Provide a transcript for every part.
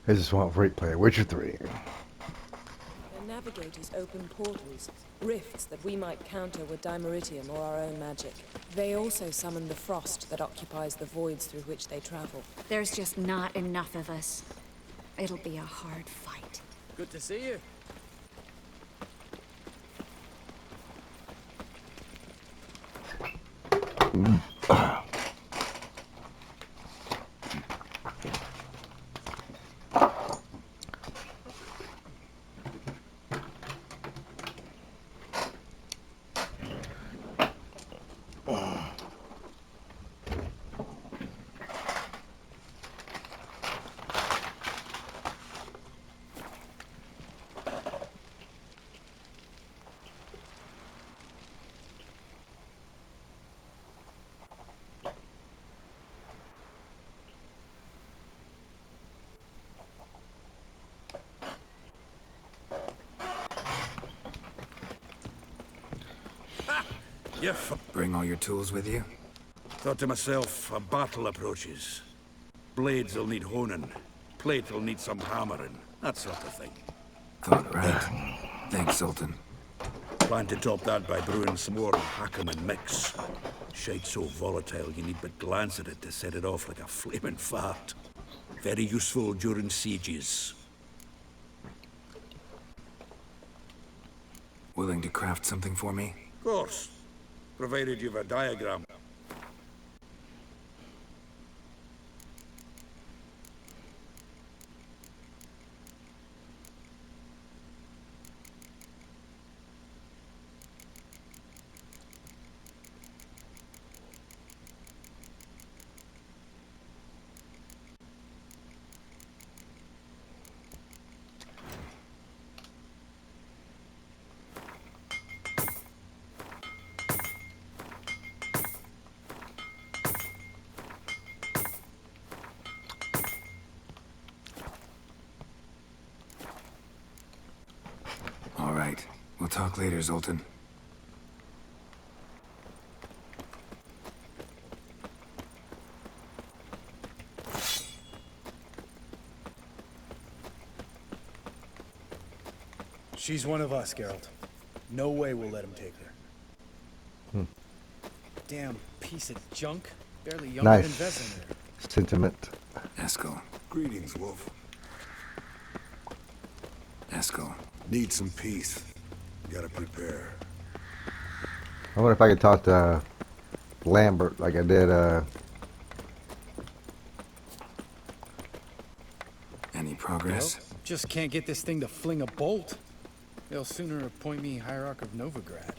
I just want to play Witcher 3. The navigators open portals, rifts that we might counter with Dimeritium or our own magic. They also summon the frost that occupies the voids through which they travel. There's just not enough of us. It'll be a hard fight. Good to see you. Bring all your tools with you? Thought to myself, a battle approaches. Blades will need honing. Plate will need some hammering. That sort of thing. Thought right. Thanks, Sultan. Plan to top that by brewing some more Hackerman mix. Shite so volatile you need but glance at it to set it off like a flaming fart. Very useful during sieges. Willing to craft something for me? Of course. Provided you've a diagram. All right. We'll talk later, Zoltan. She's one of us, Geralt. No way we'll let him take her. Damn piece of junk. Barely younger than Nice. Vesemir. Sentiment. Eskel. Greetings, Wolf. Eskel. Need some peace. Gotta prepare. I wonder if I could talk to Lambert like I did, Any progress? Well, just can't get this thing to fling a bolt. They'll sooner appoint me Hierarch of Novigrad.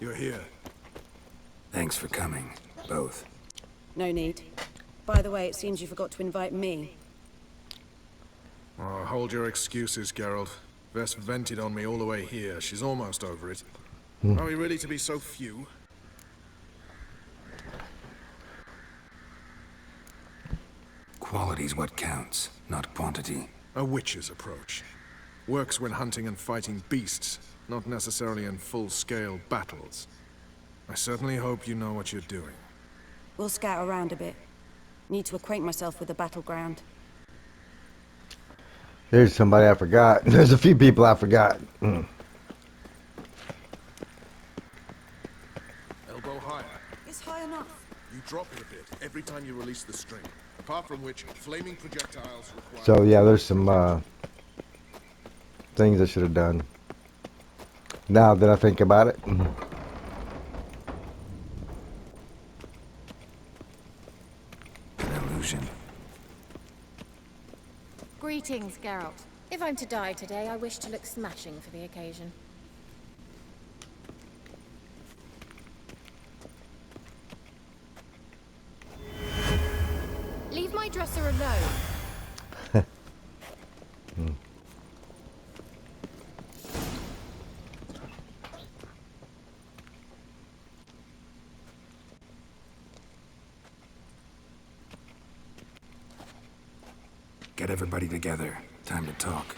You're here. Thanks for coming, both. No need. By the way, it seems you forgot to invite me. Oh, hold your excuses, Geralt. Vess vented on me all the way here. She's almost over it. Are we really to be so few? Quality's what counts, not quantity. A witch's approach. Works when hunting and fighting beasts, not necessarily in full-scale battles. I certainly hope you know what you're doing. We'll scout around a bit. Need to acquaint myself with the battleground. There's somebody I forgot. There's a few people I forgot. Elbow higher. It's high enough. You drop it a bit every time you release the string. Apart from which, flaming projectiles require... So yeah, there's some things I should have done. Now that I think about it. An illusion. Greetings, Geralt. If I'm to die today, I wish to look smashing for the occasion. Leave my dresser alone. Get everybody together. Time to talk.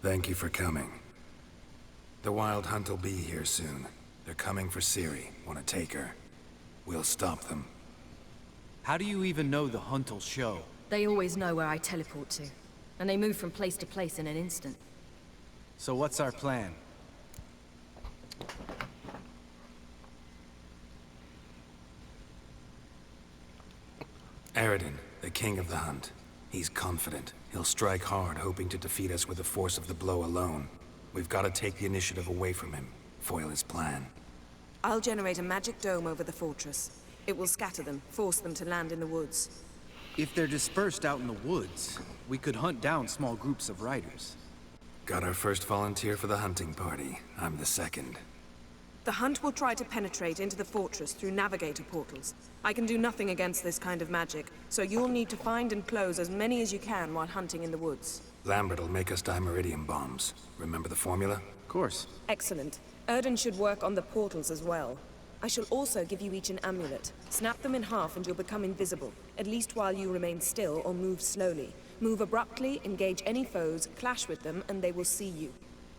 Thank you for coming. The Wild Hunt will be here soon. They're coming for Ciri. Want to take her? We'll stop them. How do you even know the Hunt'll show? They always know where I teleport to, and they move from place to place in an instant. So what's our plan? Aradin, the king of the Hunt. He's confident. He'll strike hard, hoping to defeat us with the force of the blow alone. We've got to take the initiative away from him, foil his plan. I'll generate a magic dome over the fortress. It will scatter them, force them to land in the woods. If they're dispersed out in the woods, we could hunt down small groups of riders. Got our first volunteer for the hunting party. I'm the second. The Hunt will try to penetrate into the fortress through navigator portals. I can do nothing against this kind of magic, so you'll need to find and close as many as you can while hunting in the woods. Lambert will make us dimeridium bombs. Remember the formula? Of course. Excellent. Erden should work on the portals as well. I shall also give you each an amulet. Snap them in half and you'll become invisible, at least while you remain still or move slowly. Move abruptly, engage any foes, clash with them, and they will see you.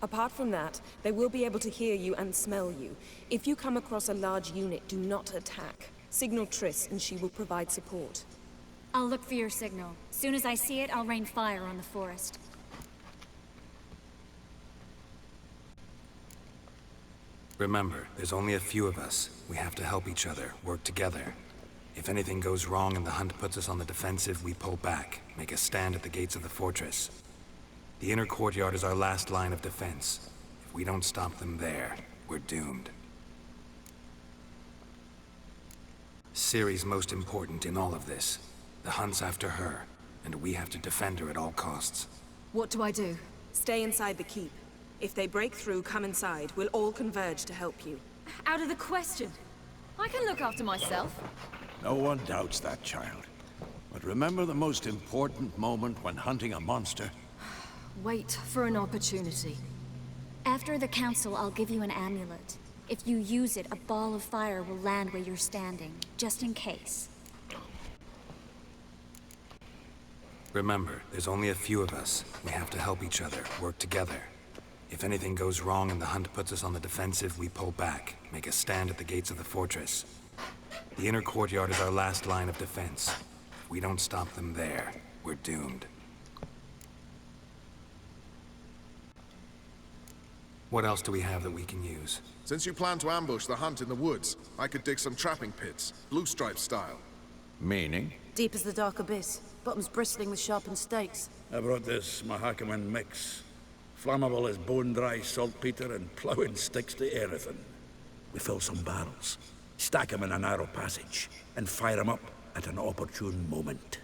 Apart from that, they will be able to hear you and smell you. If you come across a large unit, do not attack. Signal Triss and she will provide support. I'll look for your signal. Soon as I see it, I'll rain fire on the forest. Remember, there's only a few of us. We have to help each other, work together. If anything goes wrong and the Hunt puts us on the defensive, we pull back, make a stand at the gates of the fortress. The inner courtyard is our last line of defense. If we don't stop them there, we're doomed. Ciri's most important in all of this. The Hunt's after her, and we have to defend her at all costs. What do I do? Stay inside the keep. If they break through, come inside. We'll all converge to help you. Out of the question. I can look after myself. No one doubts that, child. But remember the most important moment when hunting a monster? Wait for an opportunity. After the council, I'll give you an amulet. If you use it, a ball of fire will land where you're standing, just in case. Remember, there's only a few of us. We have to help each other, work together. If anything goes wrong and the Hunt puts us on the defensive, we pull back, make a stand at the gates of the fortress. The inner courtyard is our last line of defense. If we don't stop them there, we're doomed. What else do we have that we can use? Since you plan to ambush the Hunt in the woods, I could dig some trapping pits, Blue Stripe style. Meaning? Deep as the dark abyss, bottoms bristling with sharpened stakes. I brought this Mahakaman mix. Flammable as bone-dry saltpeter and ploughing sticks to everything. We fill some barrels, stack them in a narrow passage, and fire them up at an opportune moment.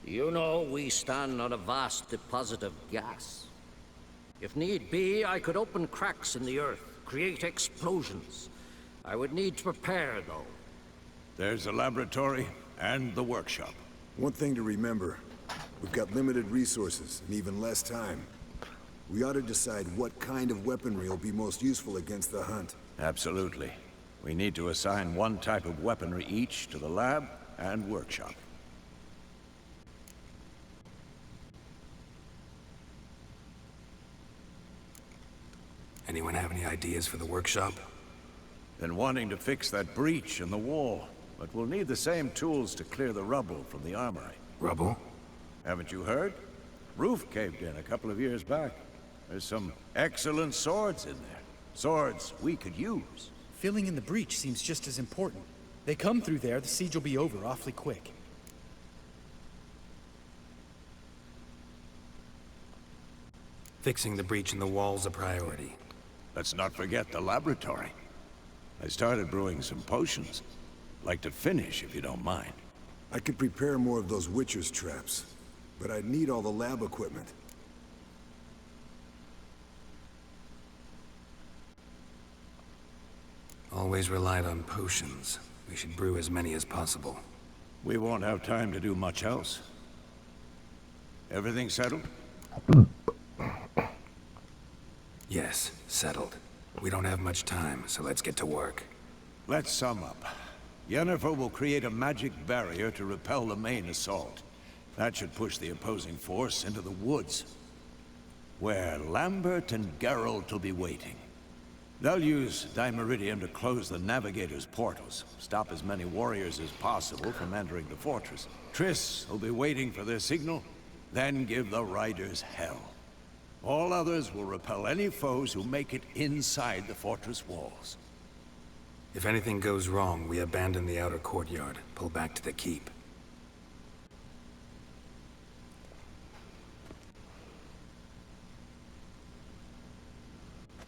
You know, we stand on a vast deposit of gas. If need be, I could open cracks in the earth, create explosions. I would need to prepare, though. There's the laboratory and the workshop. One thing to remember, we've got limited resources and even less time. We ought to decide what kind of weaponry will be most useful against the Hunt. Absolutely. We need to assign one type of weaponry each to the lab and workshop. Anyone have any ideas for the workshop? Been wanting to fix that breach in the wall, but we'll need the same tools to clear the rubble from the armory. Rubble? Haven't you heard? Roof caved in a couple of years back. There's some excellent swords in there. Swords we could use. Filling in the breach seems just as important. They come through there, the siege will be over awfully quick. Fixing the breach in the wall's a priority. Let's not forget the laboratory. I started brewing some potions. Like to finish, if you don't mind. I could prepare more of those Witcher's traps, but I'd need all the lab equipment. Always relied on potions. We should brew as many as possible. We won't have time to do much else. Everything settled? Yes, settled. We don't have much time, so let's get to work. Let's sum up. Yennefer will create a magic barrier to repel the main assault. That should push the opposing force into the woods. where Lambert and Geralt will be waiting. They'll use Dimeridium to close the Navigator's portals, stop as many warriors as possible from entering the fortress. Triss will be waiting for their signal, then give the riders hell. All others will repel any foes who make it inside the fortress walls. If anything goes wrong, we abandon the outer courtyard, pull back to the keep.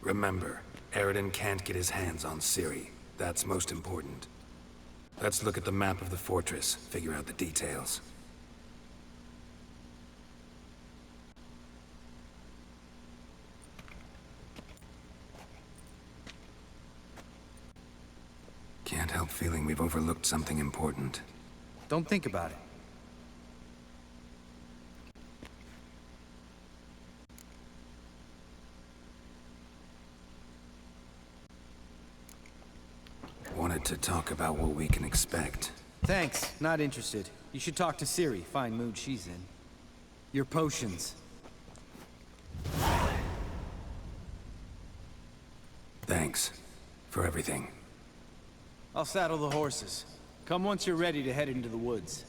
Remember, Aroden can't get his hands on Ciri. That's most important. Let's look at the map of the fortress, figure out the details. Can't help feeling we've overlooked something important. Don't think about it. Wanted to talk about what we can expect. Thanks, not interested. You should talk to Ciri. Fine mood she's in. Your potions. Thanks for everything. I'll saddle the horses. Come once you're ready to head into the woods.